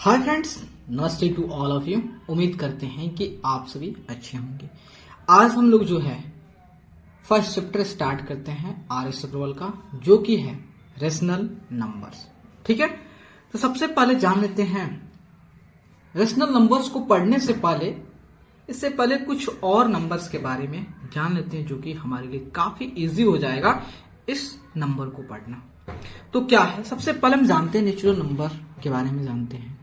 Hi friends, नमस्ते to all of you. उम्मीद करते हैं कि आप सभी अच्छे होंगे। आज हम लोग जो है फर्स्ट चैप्टर स्टार्ट करते हैं आर एस अग्रवाल का, जो कि है रेशनल नंबर्स। ठीक है, तो सबसे पहले जान लेते हैं रेशनल नंबर्स को पढ़ने से पहले, इससे पहले कुछ और नंबर्स के बारे में जान लेते हैं, जो कि हमारे लिए काफी इजी हो जाएगा इस नंबर को पढ़ना। तो क्या है, सबसे पहले हम जानते हैं नेचुरल नंबर के बारे में, जानते हैं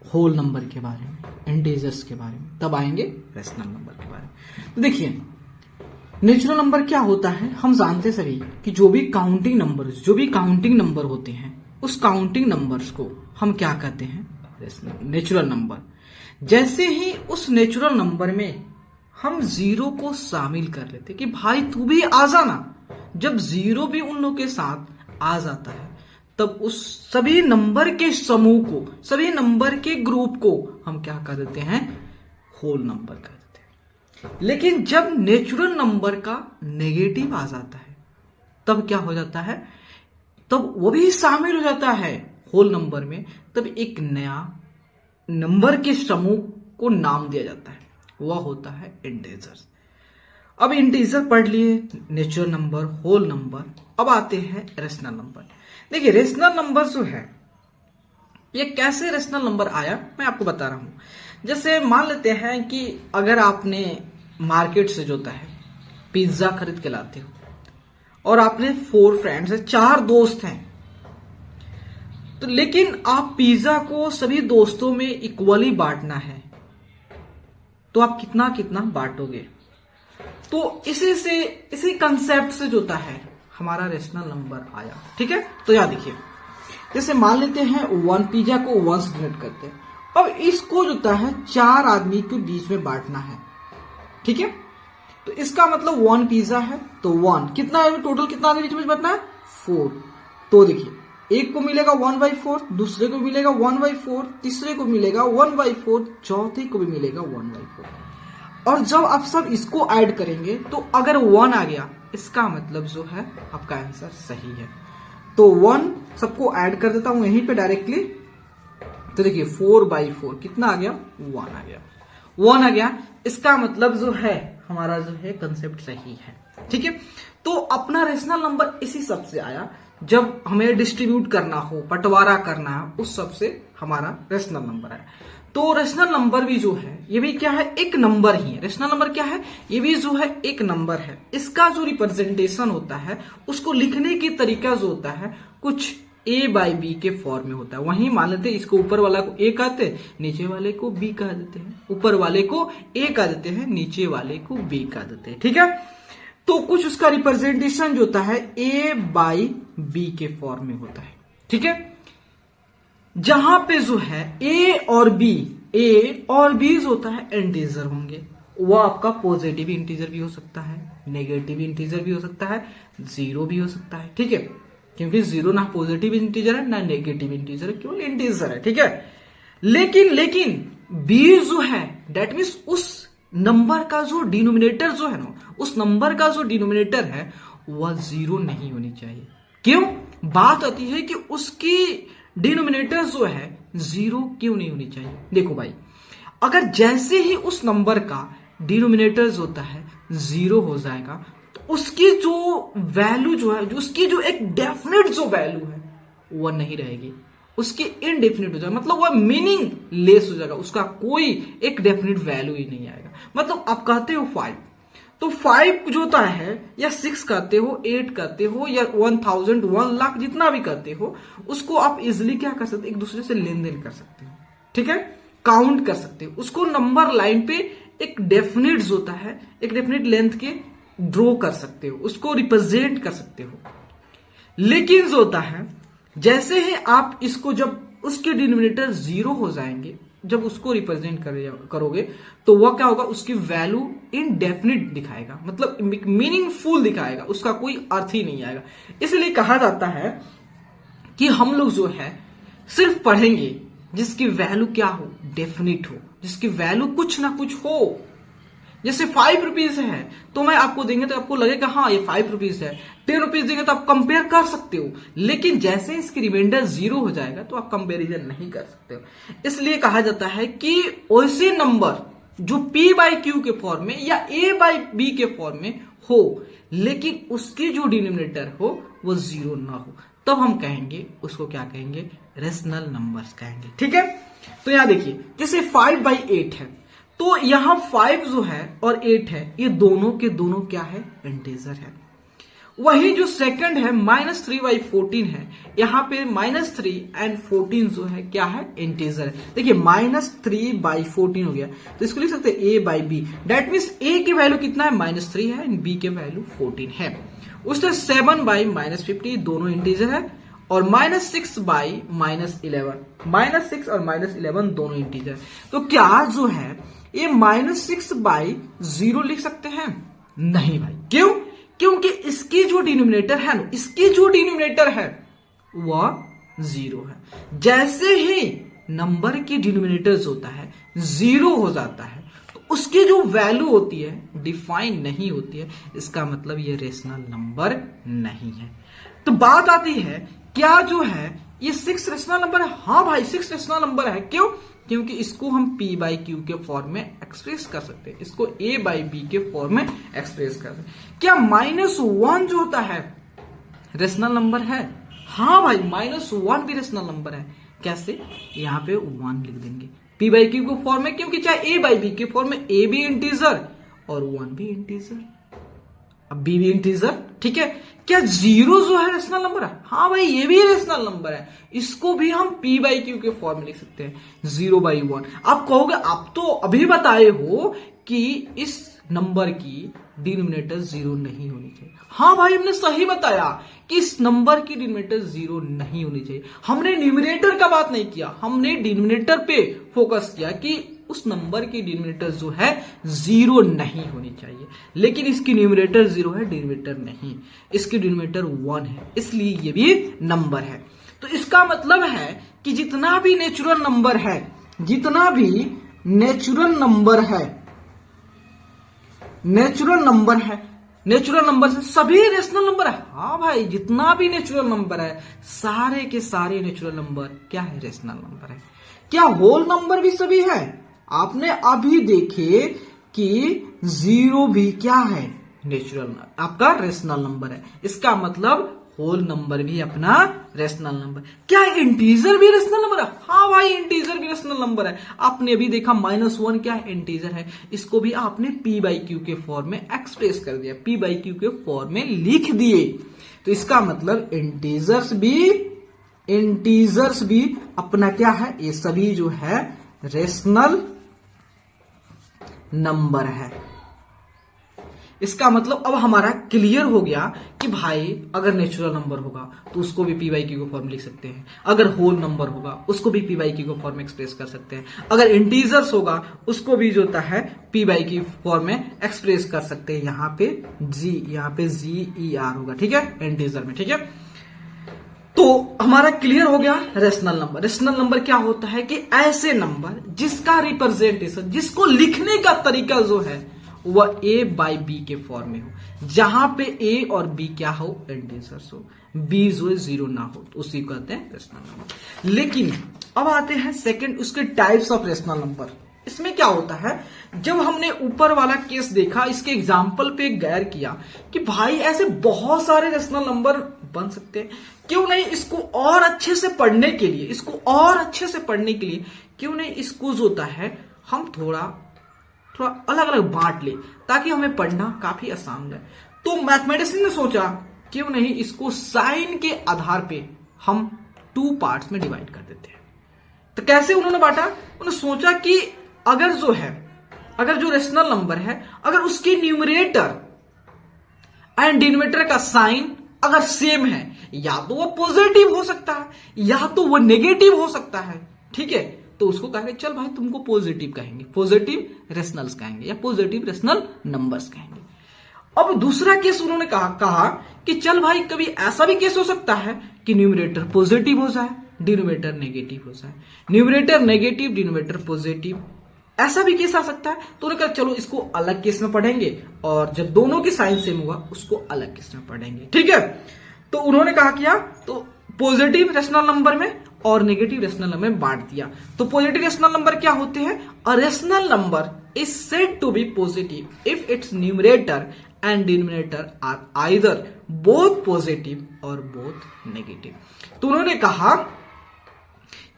होल नंबर के बारे में, इंटीजर्स के बारे में, तब आएंगे रेशनल नंबर के बारे में। तो देखिए, नेचुरल नंबर क्या होता है, हम जानते सभी कि जो भी काउंटिंग नंबर होते हैं, उस काउंटिंग नंबर्स को हम क्या कहते हैं, नेचुरल नंबर। जैसे ही उस नेचुरल नंबर में हम जीरो को शामिल कर लेते कि भाई तू भी आ जाना, जब जीरो भी उन लोगों के साथ आ जाता है, तब उस सभी नंबर के समूह को, सभी नंबर के ग्रुप को हम क्या कर देते हैं, होल नंबर कर देते हैं। लेकिन जब नेचुरल नंबर का नेगेटिव आ जाता है, तब क्या हो जाता है, तब वो भी शामिल हो जाता है होल नंबर में, तब एक नया नंबर के समूह को नाम दिया जाता है, वह होता है इंटीजर्स। अब इंटीजर पढ़ लिए, नेचुरल नंबर, होल नंबर। अब आते हैं रेशनल नंबर। देखिए, रेशनल नंबर जो है, ये कैसे रेशनल नंबर आया मैं आपको बता रहा हूं। जैसे मान लेते हैं कि अगर आपने मार्केट से जोता है पिज्जा खरीद के लाते हो, और आपने 4 फ्रेंड्स है, 4 दोस्त हैं, तो लेकिन आप पिज्जा को सभी दोस्तों में इक्वली बांटना है, तो आप कितना कितना बांटोगे। तो इसी कंसेप्ट से जोता है हमारा रेशनल नंबर आया। ठीक है, तो यहां देखिए, जैसे मान लेते हैं 1 पिज्जा को 1 से डिवाइड करते हैं। अब इसको जोता है 4 आदमी के बीच में बांटना है। ठीक है, तो इसका मतलब 1 पिज्जा है, तो 1 कितना है, टोटल कितना आदमी के बीच में बांटना है, 4। तो देखिए, एक को मिलेगा 1/4, दूसरे को मिलेगा 1/4, तीसरे को मिलेगा 1/4, चौथे को भी मिलेगा 1/4। और जब आप सब इसको ऐड करेंगे, तो अगर 1 आ गया, इसका मतलब जो है आपका आंसर सही है। तो 1 सबको ऐड कर देता हूं यहीं पे डायरेक्टली। तो देखिए 4/4 कितना आ गया, 1 आ गया, 1 आ गया। इसका मतलब जो है हमारा जो है कंसेप्ट सही है। ठीक है, तो अपना रेशनल नंबर इसी सब से आया। जब हमें डिस्ट्रीब्यूट करना हो, बंटवारा करना है, उस सब से हमारा रेशनल नंबर आया। तो रेशनल नंबर भी जो है, ये भी क्या है, एक नंबर ही है। रेशनल नंबर क्या है, ये भी जो है एक नंबर है। इसका जो रिप्रेजेंटेशन होता है, उसको लिखने की तरीका जो होता है, कुछ A/B के फॉर्म में होता है। वहीं मान लेते हैं इसको ऊपर वाला को A कहते हैं, नीचे वाले को B कह देते हैं, ऊपर वाले को A कह देते हैं, नीचे वाले को B कह देते हैं। ठीक है, तो कुछ उसका रिप्रेजेंटेशन जो होता है A/B के फॉर्म में होता है। ठीक है, जहां पे जो है A और B जो होता है इंटीजर होंगे। वो आपका पॉजिटिव इंटीजर भी हो सकता है, नेगेटिव इंटीजर भी हो सकता है, जीरो भी हो सकता है। ठीक है, क्योंकि जीरो ना पॉजिटिव इंटीजर है ना नेगेटिव इंटीजर है, केवल इंटीजर है। ठीक है, लेकिन B जो है, डेट मीन्स उस नंबर का जो डिनोमिनेटर जो है ना, उस नंबर का जो डिनोमिनेटर है वह जीरो नहीं होनी चाहिए। क्यों, बात आती है कि उसकी डिनोमिनेटर जो है जीरो क्यों नहीं होनी चाहिए। देखो भाई, अगर जैसे ही उस नंबर का डिनोमिनेटर जो होता है जीरो हो जाएगा, तो उसकी जो वैल्यू जो है, जो उसकी जो एक डेफिनेट जो वैल्यू है, वह नहीं रहेगी, उसकी इनडेफिनिट हो जाएगा, मतलब वह मीनिंग लेस हो जाएगा, उसका कोई एक डेफिनेट वैल्यू ही नहीं आएगा। मतलब आप कहते हो 5, तो 5 जो होता है, या 6 कहते हो, 8 कहते हो, या 1000, 1 लाख, जितना भी कहते हो, उसको आप इजिली क्या कर सकते, एक दूसरे से लेन देन कर सकते हो। ठीक है, काउंट कर सकते हो उसको, नंबर लाइन पे एक डेफिनेट जो होता है, एक डेफिनेट लेंथ के ड्रॉ कर सकते हो, उसको रिप्रेजेंट कर सकते हो। लेकिन जो होता है, जैसे ही आप इसको, जब उसके डिनोमिनेटर जीरो हो जाएंगे, जब उसको रिप्रेजेंट करोगे, तो वह क्या होगा, उसकी वैल्यू इनडेफिनिट दिखाएगा, मतलब मीनिंगफुल दिखाएगा, उसका कोई अर्थ ही नहीं आएगा। इसलिए कहा जाता है कि हम लोग जो है सिर्फ पढ़ेंगे जिसकी वैल्यू क्या हो, डेफिनिट हो, जिसकी वैल्यू कुछ ना कुछ हो, जैसे 5 रुपीज है तो मैं आपको देंगे तो आपको लगेगा हाँ ये 5 रुपीज है, 10 रुपीज देंगे तो आप कंपेयर कर सकते हो, लेकिन जैसे इसकी रिमाइंडर 0 हो जाएगा तो आप कंपेरिजन नहीं कर सकते हो। इसलिए कहा जाता है कि वैसे नंबर जो P बाई क्यू के फॉर्म में या A बाई B के फॉर्म में हो, लेकिन उसकी जो डिनोमिनेटर हो वो 0 ना हो, तब हम कहेंगे उसको क्या कहेंगे, रेशनल नंबर्स कहेंगे। ठीक है, तो यहां देखिए जैसे 5 बाई 8 है, तो यहां 5 जो है और 8 है, ये दोनों के दोनों क्या है, इंटीजर है। वही जो सेकंड है -3 बाई 14 है, यहां पे -3 एंड 14 जो है क्या है, इंटीजर है। देखिए -3 बाई 14 हो गया, तो इसको लिख सकते हैं A by B। That means A की वैल्यू कितना है, -3 है, एंड B के वैल्यू 14 है। उस तरह 7 बाई -50 दोनों इंटीजर है, और -6 बाई -11, -6 और -11 दोनों इंटीजर। तो क्या जो है ये -6 बाई 0 लिख सकते हैं, नहीं भाई, क्यों, क्योंकि इसकी जो डिनोमिनेटर है ना, इसकी जो डिनोमिनेटर है वह 0 है। जैसे ही नंबर की डिनोमिनेटर होता है 0 हो जाता है, तो उसकी जो वैल्यू होती है डिफाइन नहीं होती है, इसका मतलब ये रेशनल नंबर नहीं है। तो बात आती है क्या जो है ये 6 रेशनल नंबर है, हाँ भाई 6 रेशनल नंबर है। क्यों, क्योंकि इसको हम P बाई क्यू के फॉर्म में एक्सप्रेस कर सकते हैं, इसको A बाई B के फॉर्म में एक्सप्रेस कर सकते हैं। क्या -1 जो होता है रेशनल नंबर है, हाँ भाई -1 भी रेशनल नंबर है। कैसे, यहाँ पे 1 लिख देंगे P बाई क्यू के फॉर्म में, क्योंकि चाहे A बाई B के फॉर्म में A भी इंटीजर और 1 भी इंटीजर, अब B भी इंटीजर। ठीक है, क्या 0 जो है रेशनल नंबर है, हाँ भाई ये भी रेशनल नंबर है, इसको भी हम P बाई क्यू के फॉर्म में लिख सकते हैं, 0 बाई 1। आप कहोगे आप तो अभी बताए हो कि इस नंबर की डिनोमिनेटर 0 नहीं होनी चाहिए। हाँ भाई हमने सही बताया कि इस नंबर की डिनोमिनेटर 0 नहीं होनी चाहिए। हमने न्यूमरेटर का बात नहीं किया, हमने डिनोमिनेटर पे फोकस किया कि उस नंबर की डिनोमिनेटर जो है 0 नहीं होनी चाहिए, लेकिन इसकी न्यूमरेटर 0 है, डिनोमिनेटर नहीं, इसकी डिनोमिनेटर 1 है, इसलिए ये भी नंबर है। तो इसका मतलब है कि जितना भी नेचुरल नंबर है, जितना भी नेचुरल नंबर है, नेचुरल नंबर है, नेचुरल नंबर से सभी रेशनल नंबर है। हाँ भाई जितना भी नेचुरल नंबर है, सारे के सारे नेचुरल नंबर क्या है, रेशनल नंबर है। क्या होल नंबर भी सभी है, आपने अभी देखे कि 0 भी क्या है, नेचुरल आपका रेशनल नंबर है। इसका मतलब होल नंबर भी अपना रेशनल नंबर। क्या इंटीजर भी रेशनल नंबर है, हाँ भाई इंटीजर भी रेशनल नंबर है। आपने अभी देखा -1 क्या है, इंटीजर है, इसको भी आपने P बाई क्यू के फॉर्म में एक्सप्रेस कर दिया, P बाई क्यू के फॉर्म में लिख दिए। तो इसका मतलब इंटीजर्स भी अपना क्या है, ये सभी जो है रेशनल नंबर है। इसका मतलब अब हमारा क्लियर हो गया कि भाई अगर नेचुरल नंबर होगा तो उसको भी P बाई क्यू को फॉर्म लिख सकते हैं, अगर होल नंबर होगा उसको भी P बाई क्यू को फॉर्म में एक्सप्रेस कर सकते हैं, अगर इंटीजर्स होगा उसको भी जो होता है P बाई क्यू फॉर्म में एक्सप्रेस कर सकते हैं। यहाँ पे GER होगा, ठीक है, इंटीजर में। ठीक है, तो हमारा क्लियर हो गया रेशनल नंबर। रेशनल नंबर क्या होता है कि ऐसे नंबर जिसका रिप्रेजेंटेशन, जिसको लिखने का तरीका जो है वह A बाई B के फॉर्म में हो, जहां पे A और B क्या हो, इंटीजर्स हो, B जो 0 ना हो, तो उसी को कहते हैं रेशनल नंबर। लेकिन अब आते हैं सेकंड उसके टाइप्स ऑफ रेशनल नंबर। इसमें क्या होता है, जब हमने ऊपर वाला केस देखा, इसके एग्जाम्पल पे गैर किया कि भाई ऐसे बहुत सारे रेशनल नंबर बन सकते हैं, क्यों नहीं इसको और अच्छे से पढ़ने के लिए, इसको और अच्छे से पढ़ने के लिए क्यों नहीं इसको जो होता है हम थोड़ा अलग अलग बांट ले, ताकि हमें पढ़ना काफी आसान हो जाए। तो मैथमेटिशियन ने सोचा क्यों नहीं इसको साइन के आधार पे हम 2 पार्ट्स में डिवाइड कर देते हैं। तो कैसे उन्होंने बांटा, उन्होंने सोचा कि अगर जो रेशनल नंबर है, अगर उसकी न्यूमरेटर एंड डिनोमिनेटर का साइन अगर सेम है, या तो वो पॉजिटिव हो सकता है या तो वो नेगेटिव हो सकता है, ठीक है, तो उसको कहेंगे चल भाई तुमको पॉजिटिव कहेंगे, पॉजिटिव रेशनल्स कहेंगे या पॉजिटिव रेशनल नंबर्स कहेंगे। अब दूसरा केस उन्होंने कहा कि चल भाई कभी ऐसा भी केस हो सकता है कि न्यूमरेटर पॉजिटिव हो जाए, डिनोमिनेटर नेगेटिव हो जाए, न्यूमरेटर नेगेटिव, डिनोमिनेटर पॉजिटिव, ऐसा भी केस आ सकता है। तो उन्होंने कहा चलो इसको अलग केस में पढ़ेंगे और जब दोनों की साइन सेम हुआ उसको अलग केस में पढ़ेंगे, ठीक है। तो उन्होंने कहा किया तो पॉजिटिव रेशनल नंबर में और नेगेटिव रेशनल नंबर में बांट दिया। तो पॉजिटिव रेशनल नंबर क्या होते हैं? A rational number is said to be positive if its numerator and denominator are either both positive और बोथ नेगेटिव। तो उन्होंने कहा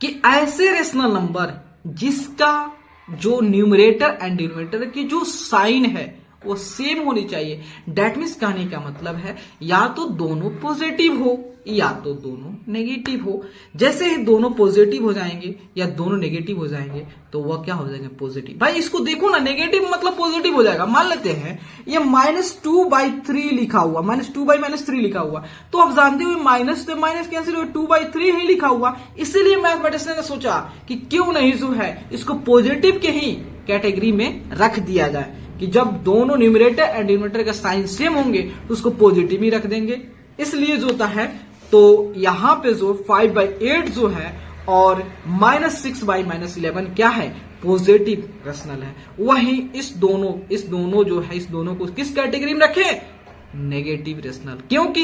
कि ऐसे रेशनल नंबर जिसका जो न्यूमरेटर एंड डिनोमिनेटर की जो साइन है वो सेम होनी चाहिए। डेट मीन्स कहने का मतलब है या तो दोनों पॉजिटिव हो या तो दोनों नेगेटिव हो। जैसे ही दोनों पॉजिटिव हो जाएंगे या दोनों नेगेटिव हो जाएंगे तो वह क्या हो जाएंगे? पॉजिटिव। भाई इसको देखो ना, नेगेटिव मतलब पॉजिटिव हो जाएगा। मान लेते हैं ये -2/3 लिखा हुआ, -2/-3 लिखा हुआ, तो आप जानते हो माइनस से माइनस कैंसिल हो, 2/3 ही लिखा हुआ। इसीलिए मैथमेटिशियन ने सोचा कि क्यों नहीं जो है इसको पॉजिटिव के ही कैटेगरी में रख दिया जाए कि जब दोनों न्यूमरेटर एंड डिनोमिनेटर का साइन सेम होंगे तो उसको पॉजिटिव ही रख देंगे। इसलिए जो होता है तो यहां पे जो 5/8 जो है और -6/-11 क्या है? पॉजिटिव रेशनल है। वहीं इस दोनों जो है इस दोनों को किस कैटेगरी में रखें? नेगेटिव रेशनल, क्योंकि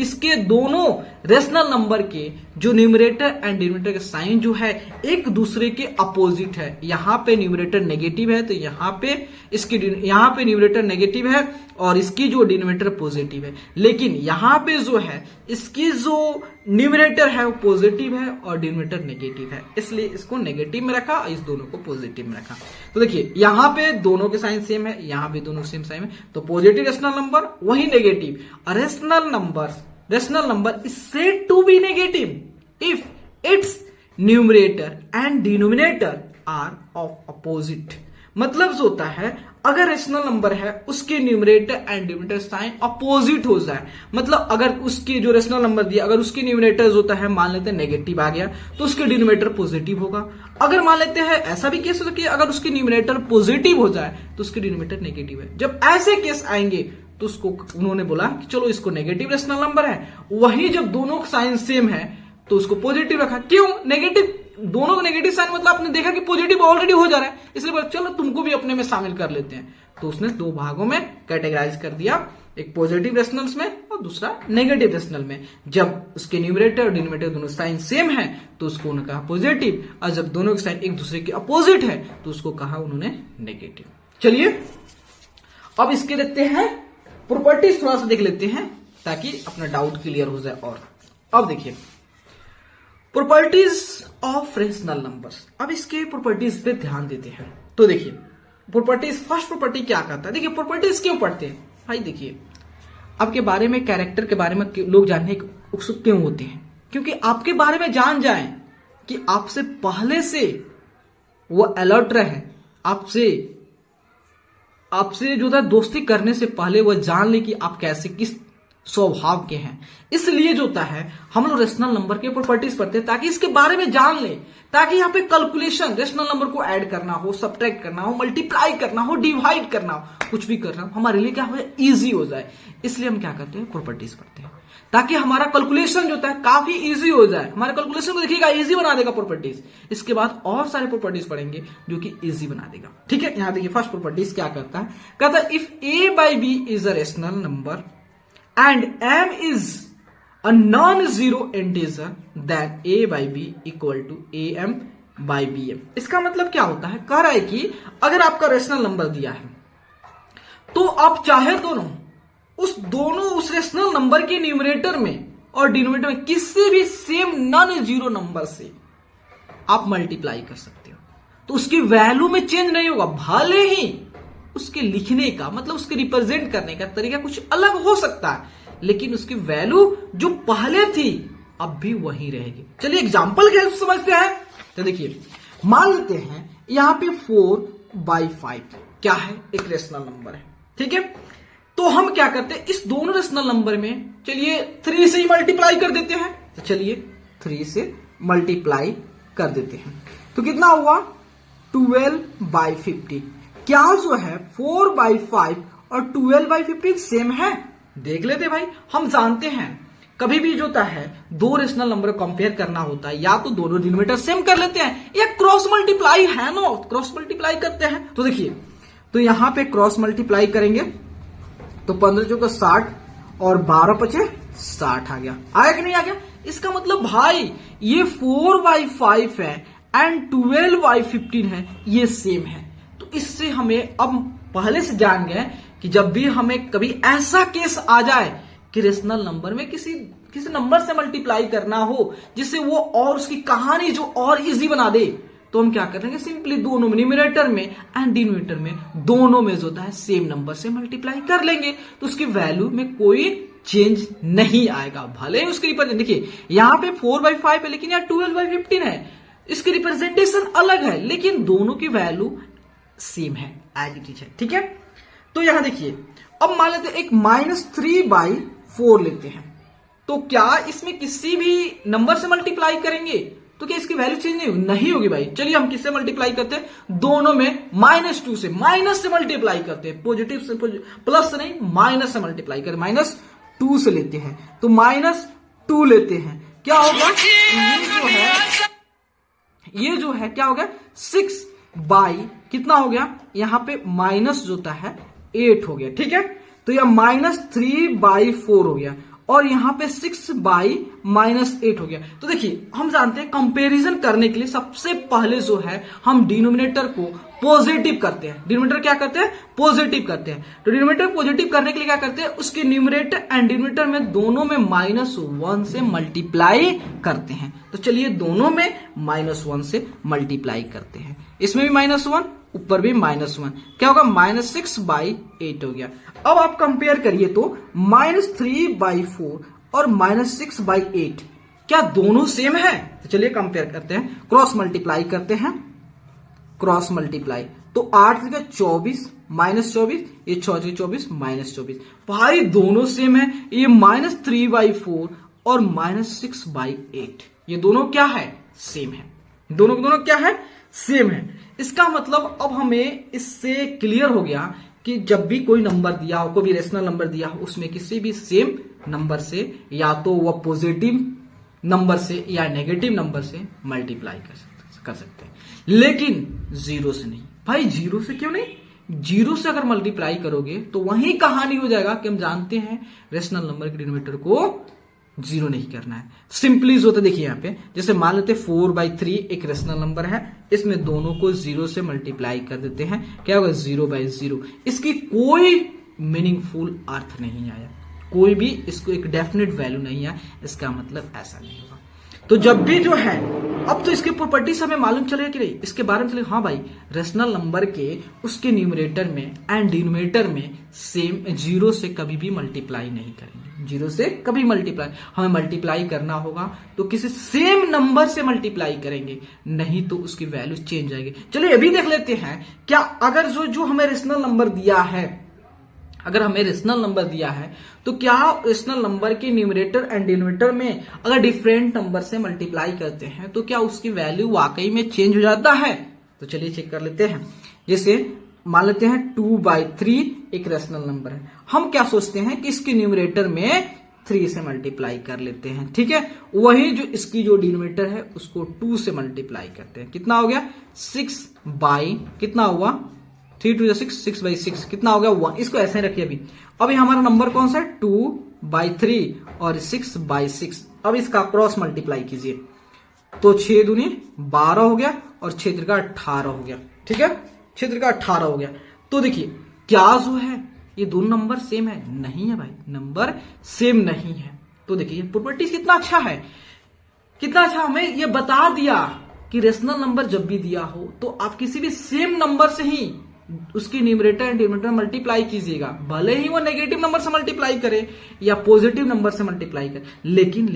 इसके दोनों रेशनल नंबर के जो न्यूमरेटर एंड डिनोमिनेटर का साइन जो है एक दूसरे के अपोजिट है। यहां पे न्यूमरेटर नेगेटिव है तो यहां पे न्यूमरेटर नेगेटिव है और इसकी जो डिनोमिनेटर पॉजिटिव है, लेकिन यहां पे जो है इसकी जो न्यूमरेटर है वो पॉजिटिव है और डिनोमिनेटर नेगेटिव है, इसलिए इसको नेगेटिव में रखा, इस दोनों को पॉजिटिव में रखा। तो देखिए यहां पे दोनों के साइन सेम है, यहां भी दोनों सेम साइन है, तो पॉजिटिव रेशनल नंबर वही negative. Rational number is said to be negative if its numerator and denominator are of opposite. मतलब जो होता है अगर रेशनल नंबर है उसके numerator and denominator sign opposite हो जाए, मतलब अगर उसके जो रेशनल नंबर दिया अगर उसके न्यूमरेटर जो होता है मान लेते हैं नेगेटिव आ गया तो उसके डिनोमिनेटर पॉजिटिव होगा। अगर मान लेते हैं ऐसा भी केस हो सकता है अगर उसके न्यूमरेटर पॉजिटिव हो जाए तो उसके डिनोमिनेटर नेगेटिव है। जब ऐसे केस आएंगे तो उसको उन्होंने बोला कि चलो इसको नेगेटिव रेशनल नंबर है। वहीं जब दोनों का साइन सेम है तो उसको पॉजिटिव रखा। क्यों? नेगेटिव, दोनों का नेगेटिव साइन मतलब आपने देखा कि पॉजिटिव ऑलरेडी हो जा रहा है, इसलिए बोला चलो तुमको भी अपने में शामिल कर लेते हैं। तो उसने दो भागों में कैटेगराइज कर दिया, एक पॉजिटिव रेशनल्स में और दूसरा नेगेटिव रेशनल में। जब उसके न्यूमरेटर और डिनोमिनेटर दोनों साइन सेम है तो उसको उन्होंने कहा पॉजिटिव, और जब दोनों के साइन एक दूसरे के अपोजिट है तो उसको कहा उन्होंने नेगेटिव। चलिए अब इसके देखते हैं प्रॉपर्टीज, थोड़ा सा देख लेते हैं ताकि अपना डाउट क्लियर हो जाए। और अब देखिए प्रॉपर्टीज ऑफ रेशनल नंबर्स, अब इसके प्रॉपर्टीज पे ध्यान देते हैं। तो देखिए प्रॉपर्टीज, फर्स्ट प्रॉपर्टी क्या कहता है? देखिए प्रॉपर्टीज क्यों पढ़ते हैं भाई? देखिए आपके बारे में, कैरेक्टर के बारे में लोग जानने के उत्सुक क्यों होते हैं? क्योंकि आपके बारे में जान जाएं कि आपसे पहले से वो अलर्ट रहे, आपसे जो था दोस्ती करने से पहले वह जान ले कि आप कैसे किस स्वभाव के हैं। इसलिए जो होता है हम लोग रेशनल नंबर के प्रॉपर्टीज पढ़ते हैं ताकि इसके बारे में जान ले, ताकि यहाँ पे कैलकुलेशन रेशनल नंबर को ऐड करना हो, सब्ट्रैक्ट करना हो, मल्टीप्लाई करना हो, डिवाइड करना हो, कुछ भी करना हो हमारे लिए क्या हो जाए? इजी हो जाए। इसलिए हम क्या करते हैं? प्रॉपर्टीज पढ़ते हैं ताकि हमारा कैलकुलेशन जो होता है काफी इजी हो जाए। हमारे कैलकुलेशन को देखिएगा इजी बना देगा प्रॉपर्टीज। इसके बाद और सारे प्रॉपर्टीज पढ़ेंगे जो कि इजी बना देगा। ठीक है, यहां देखिए फर्स्ट प्रॉपर्टीज क्या करता है? कहता है if a by b is a rational number and m is a non-zero integer then a by b equal to am by bm। इसका मतलब क्या होता है? कह रहा है कि अगर आपका रेशनल नंबर दिया है तो आप चाहे उस रेशनल नंबर के न्यूमरेटर में और डिनोमिनेटर में किसी भी सेम नॉन जीरो नंबर से आप मल्टीप्लाई कर सकते हो, तो उसकी वैल्यू में चेंज नहीं होगा। भले ही उसके लिखने का मतलब उसके रिप्रेजेंट करने का तरीका कुछ अलग हो सकता है, लेकिन उसकी वैल्यू जो पहले थी अब भी वही रहेगी। चलिए एग्जांपल के हेल्प समझते हैं। तो देखिए मान लेते हैं यहां पे 4/5 क्या है? एक रेशनल नंबर है। ठीक है, तो हम क्या करते हैं इस दोनों रेशनल नंबर में चलिए 3 से ही मल्टीप्लाई कर देते हैं। तो चलिए 3 से मल्टीप्लाई कर देते हैं तो कितना हुआ? 12/50। क्या जो है 4/5 और 12/15 सेम है? देख लेते भाई, हम जानते हैं कभी भी जो होता है दो रेशनल नंबर कंपेयर करना होता है, या तो दोनों डिनोमिनेटर सेम कर लेते हैं या क्रॉस मल्टीप्लाई है ना, क्रॉस मल्टीप्लाई करते हैं। तो देखिए, तो यहां पे क्रॉस मल्टीप्लाई करेंगे तो 15 चौका 60 और 12 पचे 60 आ गया कि नहीं आ गया? इसका मतलब भाई ये 4/5 है एंड 12/15 है, ये सेम है। तो इससे हमें अब पहले से जान गए कि जब भी हमें कभी ऐसा केस आ जाए कि रेशनल नंबर में किसी नंबर से मल्टीप्लाई करना हो जिससे वो और उसकी कहानी जो और इजी बना दे, तो हम क्या करेंगे, सिंपली दोनों में, न्यूमरेटर में एंड डिनोमिनेटर में, दोनों में जो होता है सेम नंबर से मल्टीप्लाई कर लेंगे, तो उसकी वैल्यू में कोई चेंज नहीं आएगा। भले ही उसकी रिप्रेजेंट, देखिए यहां पे 4/5 है लेकिन यहाँ 12/15 है, इसकी रिप्रेजेंटेशन अलग है लेकिन दोनों की वैल्यू सेम है, एज इट इज है। ठीक है, तो यहां देखिए, अब मान लेते हैं एक -3/4 लेते हैं, तो क्या इसमें किसी भी नंबर से मल्टीप्लाई करेंगे तो क्या इसकी वैल्यू चेंज नहीं होगी भाई? चलिए हम किससे मल्टीप्लाई करते हैं, दोनों में -2 से, माइनस से मल्टीप्लाई करते हैं, पॉजिटिव से प्लस से नहीं, माइनस से मल्टीप्लाई करते, -2 से लेते हैं, तो -2 लेते हैं, क्या होगा, ये जो है क्या हो गया, 6 बाई कितना हो गया, यहां पे माइनस जो होता है 8 हो गया। ठीक है, तो यह -3/4 हो गया और यहां पे 6/-8 हो गया। तो देखिए, हम जानते हैं कंपैरिजन करने के लिए सबसे पहले जो है हम डिनोमिनेटर को पॉजिटिव करते हैं। डिनोमिनेटर क्या करते हैं, पॉजिटिव करते हैं। तो डिनोमिनेटर पॉजिटिव करने के लिए क्या करते हैं, उसके न्यूमरेटर एंड डिनोमिनेटर में दोनों में -1 से मल्टीप्लाई करते हैं। तो चलिए दोनों में -1 से मल्टीप्लाई करते हैं, इसमें भी -1, ऊपर भी -1, क्या होगा, -6/8 हो गया। अब आप कंपेयर करिए तो -3/4 और -6/8 क्या दोनों सेम है? तो चलिए कंपेयर करते हैं, क्रॉस मल्टीप्लाई करते हैं, क्रॉस मल्टीप्लाई, तो 8 जगह 24 -24, ये 6 जगह 24 -24, भाई दोनों सेम है। ये -3/4 और -6/8, ये दोनों क्या है, सेम है, दोनों क्या है, सेम है। इसका मतलब अब हमें इससे क्लियर हो गया कि जब भी कोई नंबर दिया हो, कोई भी रेशनल नंबर दिया हो, उसमें किसी भी सेम नंबर से या तो वह पॉजिटिव नंबर से या नेगेटिव नंबर से मल्टीप्लाई कर सकते हैं, लेकिन 0 से नहीं। भाई 0 से क्यों नहीं, 0 से अगर मल्टीप्लाई करोगे तो वही कहानी हो जाएगा कि हम जानते हैं रेशनल नंबर के डिनोमिनेटर को 0 नहीं करना है। सिंपली जो होता है, देखिए यहाँ पे जैसे मान लेते 4/3 एक रेशनल नंबर है, इसमें दोनों को 0 से मल्टीप्लाई कर देते हैं, क्या होगा, 0/0। इसकी कोई मीनिंगफुल अर्थ नहीं आया, कोई भी इसको एक डेफिनेट वैल्यू नहीं है, इसका मतलब ऐसा नहीं होगा। तो जब भी जो है, अब तो इसके प्रॉपर्टीज हमें मालूम चलेगा कि नहीं, इसके बारे में चलेगा, हाँ भाई रेशनल नंबर के उसके न्यूमरेटर में एंड डिनोमिनेटर में सेम 0 से कभी भी मल्टीप्लाई नहीं करेंगे, 0 से कभी मल्टीप्लाई, हमें मल्टीप्लाई करना होगा तो किसी सेम नंबर से मल्टीप्लाई करेंगे, नहीं तो उसकी वैल्यू चेंज आएगी। चलिए अभी देख लेते हैं, क्या अगर जो हमें रेशनल नंबर दिया है, अगर हमें रेशनल नंबर दिया है तो क्या रेशनल नंबर के न्यूमरेटर एंड डिनोमिनेटर में अगर डिफरेंट नंबर से मल्टीप्लाई करते हैं तो क्या उसकी वैल्यू वाकई में चेंज हो जाता है? तो चलिए चेक कर लेते हैं। जैसे मान लेते हैं 2/3 एक रेशनल नंबर है, हम क्या सोचते हैं कि इसके न्यूमरेटर में 3 से मल्टीप्लाई कर लेते हैं, ठीक है, वही जो इसकी जो डिनोमिनेटर है उसको 2 से मल्टीप्लाई करते हैं, कितना हो गया, 6 कितना हुआ, 3 2 6, 6/6 कितना हो गया, 1। इसको ऐसे ही रखिए। अभी हमारा नंबर कौन सा है, 2/3 और 6/6। अब इसका क्रॉस मल्टीप्लाई कीजिए तो 6 दूनी 12 हो गया और 6 त्रिका 18 हो गया, ठीक है, 6 त्रिका 18 हो गया। तो देखिए क्या जो है ये दोनों नंबर सेम है, नहीं है भाई, नंबर सेम नहीं है। तो देखिए प्रॉपर्टीज कितना अच्छा है, कितना अच्छा हमें ये बता दिया कि रेशनल नंबर जब भी दिया हो तो आप किसी भी सेम नंबर से ही उसकी न्यूमरेटर एंड डिनोमिनेटर मल्टीप्लाई कीजिएगा, भले ही वो नेगेटिव नंबर से मल्टीप्लाई करे या पॉजिटिव नंबर से मल्टीप्लाई करे, लेकिन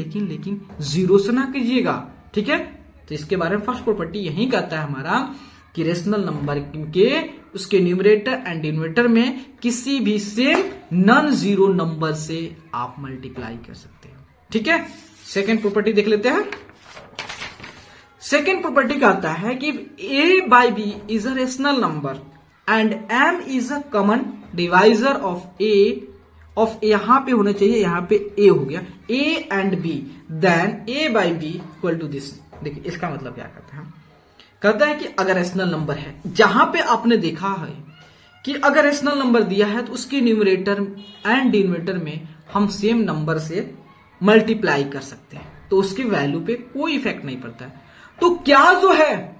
0 से ना कीजिएगा, ठीक है। तो इसके बारे में फर्स्ट प्रॉपर्टी यही कहता है हमारा कि रेशनल नंबर के उसके न्यूमरेटर एंड डिनोमिनेटर में किसी भी सेम नॉन जीरो नंबर से आप मल्टीप्लाई कर सकते हो, ठीक है। सेकेंड प्रॉपर्टी देख लेते हैं। सेकेंड प्रॉपर्टी कहता है कि a/b is a rational number and m is a common divisor of a of यहां पे होना चाहिए, यहां पे ए हो गया, A and B, then A by B equal to this. देखिए इसका मतलब क्या करता है, कहता है कि अगर रेशनल नंबर है, जहां पे आपने देखा है कि अगर रेशनल नंबर दिया है तो उसके न्यूमरेटर एंड डिनोमिनेटर में हम सेम नंबर से मल्टीप्लाई कर सकते हैं, तो उसकी वैल्यू पे कोई इफेक्ट नहीं पड़ता है। तो क्या जो है,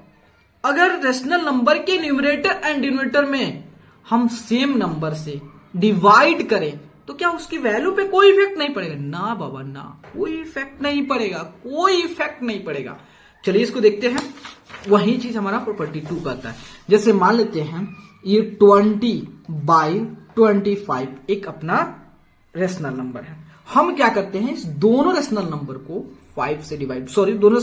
अगर रेशनल नंबर के न्यूमरेटर एंड डिनोमिनेटर में हम सेम नंबर से डिवाइड करें तो क्या उसकी वैल्यू पे कोई इफेक्ट नहीं पड़ेगा? ना बाबा ना, कोई इफेक्ट नहीं पड़ेगा, कोई इफेक्ट नहीं पड़ेगा। चलिए इसको देखते हैं। वही चीज हमारा प्रॉपर्टी 2 कहता है। जैसे मान लेते हैं ये 20/25 एक अपना रेशनल नंबर है। हम क्या करते हैं, इस दोनों रेशनल नंबर को 5 से डिवाइड, सॉरी दोनों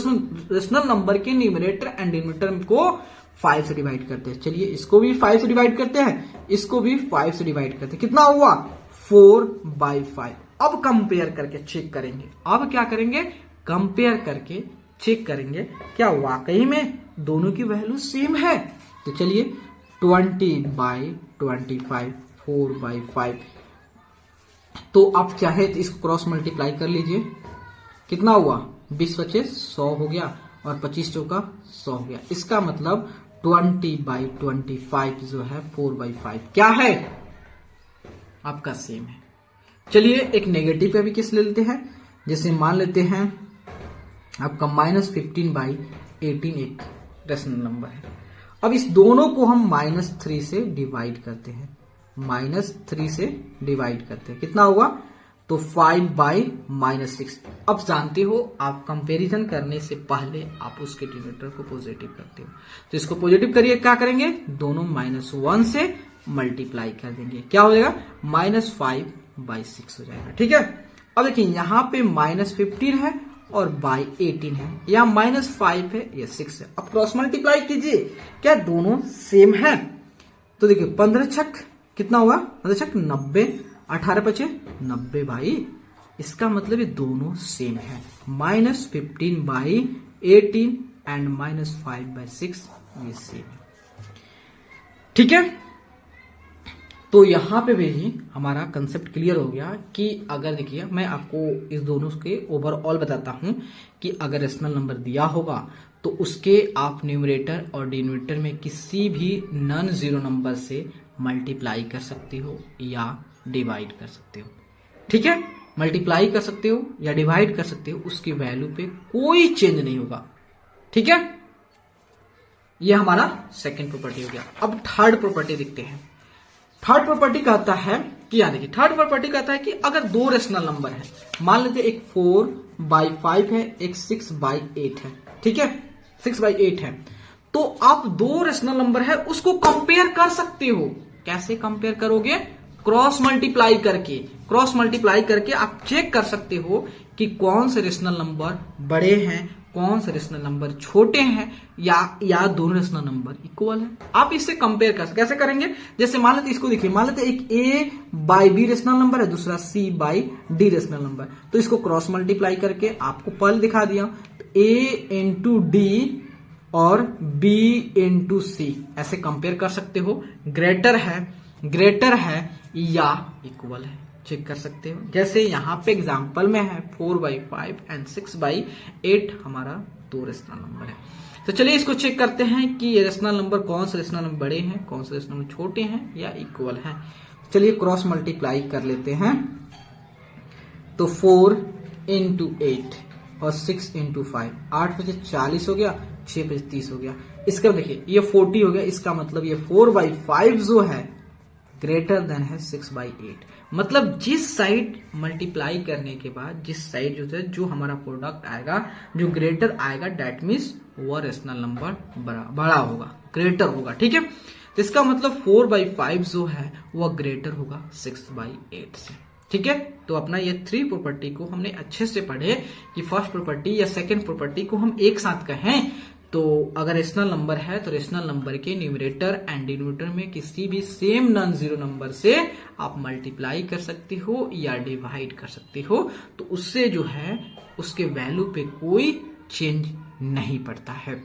रेशनल नंबर के न्यूमरेटर एंड डिनोमिनेटर को 5 से डिवाइड करते हैं। चलिए इसको भी 5 से डिवाइड करते हैं, इसको भी 5 से डिवाइड करते हैं। कितना हुआ? 4/5। अब कंपेयर करके चेक करेंगे। अब क्या करेंगे? कंपेयर करके चेक करेंगे क्या वाकई में दोनों की वैल्यू सेम है। तो चलिए 20/25 4/5, तो आप चाहे तो इसको क्रॉस मल्टीप्लाई कर लीजिए। कितना हुआ? 20 बचे 100 हो गया और 25 चौका 100 हो गया। इसका मतलब 20/25 जो है 4/5 क्या है? आपका सेम है। चलिए एक नेगेटिव का भी केस ले लेते हैं। जैसे मान लेते हैं आपका -15/18 एक रेशनल नंबर है। अब इस दोनों को हम -3 से डिवाइड करते हैं, -3 से डिवाइड करते हैं। कितना होगा? तो 5/-6। अब जानते हो आप कंपैरिजन करने से पहले आप उसके डिनोमिनेटर को पॉजिटिव करते हो, तो इसको पॉजिटिव करिए। क्या करेंगे? दोनों -1 से मल्टीप्लाई कर देंगे। क्या हो जाएगा? -5/6 हो जाएगा। ठीक है। अब देखिए यहां पे -15 है और बाई 18 है, या -5 है या 6 है। अब क्रॉस मल्टीप्लाई कीजिए, क्या दोनों सेम है? तो देखिए 15 छक कितना हुआ? 15 छक 90, 18 बचे 90 भाई। इसका मतलब ये दोनों सेम है। -15/18 एंड -5/6 ये सेम है। ठीक है। तो यहां पे भी हमारा कंसेप्ट क्लियर हो गया कि अगर देखिए मैं आपको इस दोनों के ओवरऑल बताता हूं कि अगर रेशनल नंबर दिया होगा तो उसके आप न्यूमरेटर और डिनोमिनेटर में किसी भी नॉन जीरो नंबर से मल्टीप्लाई कर सकते हो या डिवाइड कर सकते हो। ठीक है। मल्टीप्लाई कर सकते हो या डिवाइड कर सकते हो, उसकी वैल्यू पे कोई चेंज नहीं होगा। ठीक है। यह हमारा सेकेंड प्रॉपर्टी हो गया। अब थर्ड प्रॉपर्टी देखते हैं। थर्ड प्रॉपर्टी कहता है कि यहां देखिए, थर्ड प्रॉपर्टी कहता है कि अगर दो रेशनल नंबर है, मान लेते एक 4/5 है, एक 6/8 है। ठीक है, 6/8 है, तो आप दो रेशनल नंबर है उसको कंपेयर कर सकते हो। कैसे कंपेयर करोगे? क्रॉस मल्टीप्लाई करके। क्रॉस मल्टीप्लाई करके आप चेक कर सकते हो कि कौन से रेशनल नंबर बड़े हैं, कौन से रेशनल नंबर छोटे हैं, या दोनों रेशनल नंबर इक्वल है। आप इससे कंपेयर कर सकते। कैसे करेंगे? जैसे मान लेते इसको देखिए, मान लेते एक A/B रेशनल नंबर है, दूसरा C/D रेशनल नंबर, तो इसको क्रॉस मल्टीप्लाई करके आपको पहले दिखा दिया, A इंटू D और B इंटू C ऐसे कंपेयर कर सकते हो। ग्रेटर है या इक्वल है, चेक कर सकते हो। जैसे यहां पे एग्जांपल में है 4/5 एंड 6/8 हमारा दो रेशनल नंबर है। तो चलिए इसको चेक करते हैं कि ये रेशनल नंबर, कौन से रेशनल नंबर बड़े हैं, कौन से रेशनल नंबर छोटे हैं या इक्वल हैं। चलिए क्रॉस मल्टीप्लाई कर लेते हैं। तो 4 इंटू 8 और 6 इंटू 5, 8 बजे 40 हो गया, 6 बजे 30 हो गया। इसका देखिए ये 40 हो गया। इसका मतलब ये 4/5 जो है ग्रेटर देन है 6/8। मतलब जिस साइड मल्टीप्लाई करने के बाद जिस साइड जो हमारा प्रोडक्ट आएगा, जो ग्रेटर आएगा, दैट मीन्स वह रेशनल नंबर बड़ा होगा, ग्रेटर होगा। ठीक है। तो इसका मतलब 4/5 जो है वह ग्रेटर होगा 6/8 से। ठीक है। तो अपना ये 3 प्रॉपर्टी को हमने अच्छे से पढ़े कि फर्स्ट प्रॉपर्टी या सेकेंड प्रॉपर्टी को हम एक साथ कहें तो अगर रेशनल नंबर है तो रेशनल नंबर के न्यूमरेटर एंड डिनोमिनेटर में किसी भी सेम नॉन जीरो नंबर से आप मल्टीप्लाई कर सकते हो या डिवाइड कर सकते हो, तो उससे जो है उसके वैल्यू पे कोई चेंज नहीं पड़ता है।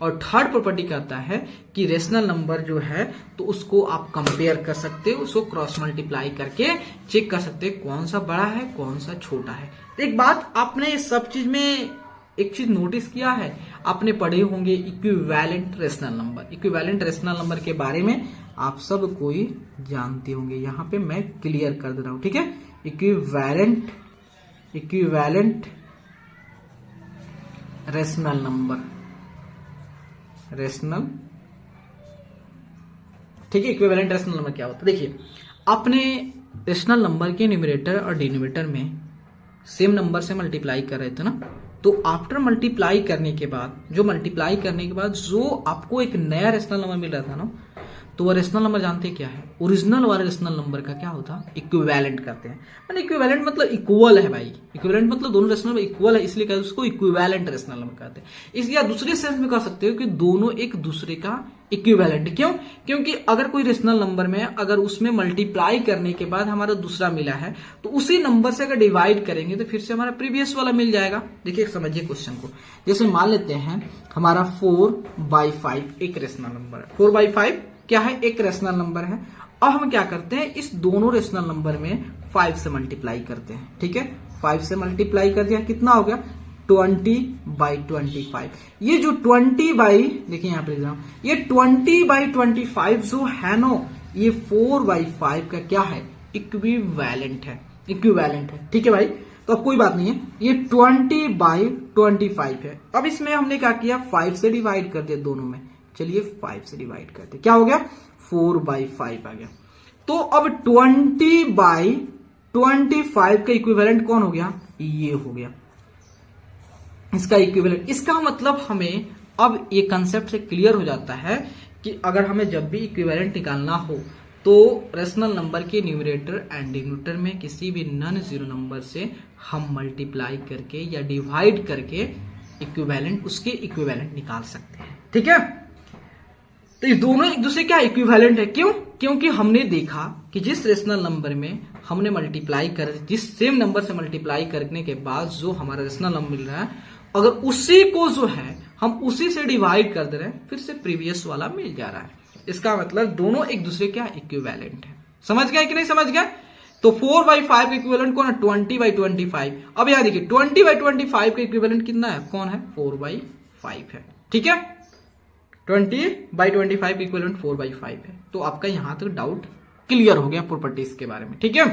और थर्ड प्रॉपर्टी कहता है कि रेशनल नंबर जो है तो उसको आप कंपेयर कर सकते हो, उसको क्रॉस मल्टीप्लाई करके चेक कर सकते हो कौन सा बड़ा है कौन सा छोटा है। एक बात आपने इस सब चीज में एक चीज नोटिस किया है, आपने पढ़े होंगे equivalent rational number. Equivalent rational number के बारे में आप सब कोई जानते होंगे, यहां पे मैं क्लियर कर दे रहा हूं, ठीक है। इक्विवेलेंट रेशनल नंबर, रेशनल, ठीक है। इक्विवेलेंट रेशनल नंबर क्या होता है, देखिए अपने रेशनल नंबर के न्यूमरेटर और डिनोमिनेटर में सेम नंबर से मल्टीप्लाई कर रहे थे ना, तो आफ्टर मल्टीप्लाई करने के बाद जो आपको एक नया रेशनल नंबर मिल रहा था ना, तो वह रेशनल नंबर जानते हैं क्या है, ओरिजिनल वाले रेशनल नंबर का क्या होता है, इक्विवेलेंट करते हैं। मैंने इक्विवेलेंट मतलब इक्वल है भाई, इक्विवेलेंट मतलब दोनों रेशनल नंबर इक्वल है, इसलिए कहते हैं उसको इक्विवेलेंट रेशनल नंबर कहते हैं। इसलिए आप दूसरे सेंस में कह सकते हो कि दोनों एक दूसरे का इक्विवेलेंट। क्यों? क्योंकि अगर कोई रेशनल नंबर में अगर उसमें मल्टीप्लाई करने के बाद हमारा दूसरा मिला है, तो उसी नंबर से अगर डिवाइड करेंगे तो फिर से हमारा प्रीवियस वाला मिल जाएगा। देखिए समझिए क्वेश्चन को, जैसे मान लेते हैं हमारा 4/5 एक रेशनल नंबर है, 4/5 क्या है, एक रेशनल नंबर है। अब हम क्या करते हैं, इस दोनों रेशनल नंबर में 5 से मल्टीप्लाई करते हैं, ठीक है। 5 से मल्टीप्लाई कर दिया, कितना हो गया 20/25। ये जो 20 देखिए यहां पर लिख रहा हूं, ये 20/25 जो है नो, ये 4/5 का क्या है, इक्विवेलेंट है, ठीक है भाई। तो अब कोई बात नहीं है, ये 20/25 है। अब इसमें हमने क्या किया, 5 से डिवाइड कर दिया दोनों में, चलिए 5 से डिवाइड करते, क्या हो गया 4/5 आ गया। तो अब 20/25 का इक्विवेलेंट कौन हो गया, ये हो गया इसका इक्विवेलेंट। इसका मतलब हमें अब ये कंसेप्ट से क्लियर हो जाता है कि अगर हमें जब भी इक्विवेलेंट निकालना हो तो रेशनल नंबर के न्यूमरेटर एंड डिनोमिनेटर में किसी भी नॉन जीरो नंबर से हम मल्टीप्लाई करके या डिवाइड करके इक्विवेलेंट, उसके इक्विवेलेंट निकाल सकते हैं, ठीक है। तो ये दोनों एक दूसरे क्या इक्विवेलेंट है, क्यों? क्योंकि हमने देखा कि जिस रेशनल नंबर में हमने मल्टीप्लाई कर, जिस सेम नंबर से मल्टीप्लाई करने के बाद जो हमारा रेशनल नंबर मिल रहा है, अगर उसी को जो है हम उसी से डिवाइड कर दे रहे हैं, फिर से प्रीवियस वाला मिल जा रहा है। इसका मतलब दोनों एक दूसरे क्या इक्विवेलेंट है। समझ गए कि नहीं समझ गए? तो 4/5 का इक्विवेलेंट कौन है, 20/25। अब यहां देखिए 20/25 का इक्विवेलेंट कितना है, कौन है, 4/5 है, ठीक है। 20/25 इक्विवेलेंट 4/5 है। तो आपका यहां तक डाउट क्लियर हो गया प्रॉपर्टीज के बारे में, ठीक है।